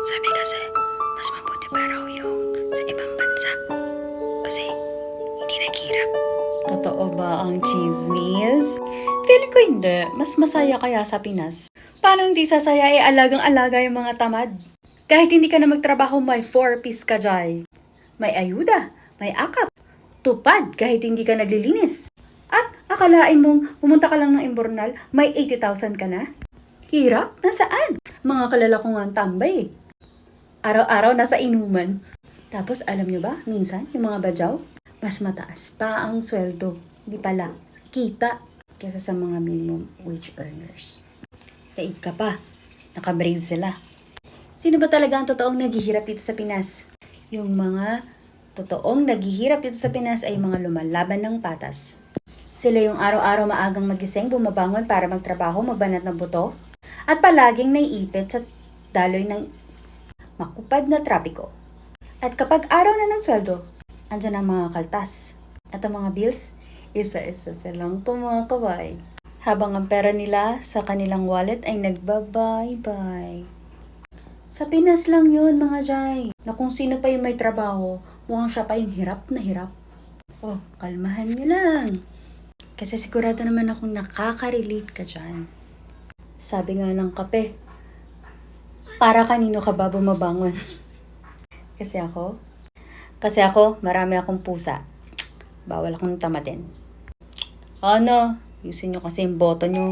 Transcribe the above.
Sabi kasi, mas mabuti pa raw yung sa ibang bansa. Kasi, hindi naghirap. Totoo ba ang chismis? Feeling ko hindi. Mas masaya kaya sa Pinas. Paano hindi sasaya alagang-alaga yung mga tamad? Kahit hindi ka na magtrabaho, may 4-piece ka dyan. May ayuda, may akap, tupad kahit hindi ka naglilinis. At akalain mong pumunta ka lang ng Imbornal, may 80,000 ka na? Hirap? Nasaan? Mga kalala ko nga ang tambay. Araw-araw nasa inuman. Tapos alam nyo ba, minsan yung mga badyaw, mas mataas pa ang sweldo. Di pala, kita kesa sa mga minimum wage earners. Kaig ka pa, nakabraid sila. Sino ba talaga ang totoong naghihirap dito sa Pinas? Yung mga totoong naghihirap dito sa Pinas ay mga lumalaban ng patas. Sila yung araw-araw maagang magising, bumabangon para magtrabaho, magbanat ng buto, at palaging naiipit sa daloy ng makupad na trapiko. At kapag araw na ng sweldo, andyan ang mga kaltas. At ang mga bills, isa-isa silang pumakaway. Habang ang pera nila sa kanilang wallet ay nagbabay-bye. Sa Pinas lang yun mga jay, na kung sino pa yung may trabaho, mukhang siya pa yung hirap na hirap. Oh, kalmahan nyo lang. Kasi sigurado naman akong nakaka-relate ka dyan. Sabi nga ng kape, para kanino ka ba bumabangon? Kasi ako, marami akong pusa. Bawal akong tamadin. Ano? Yusin nyo kasi yung boto nyo.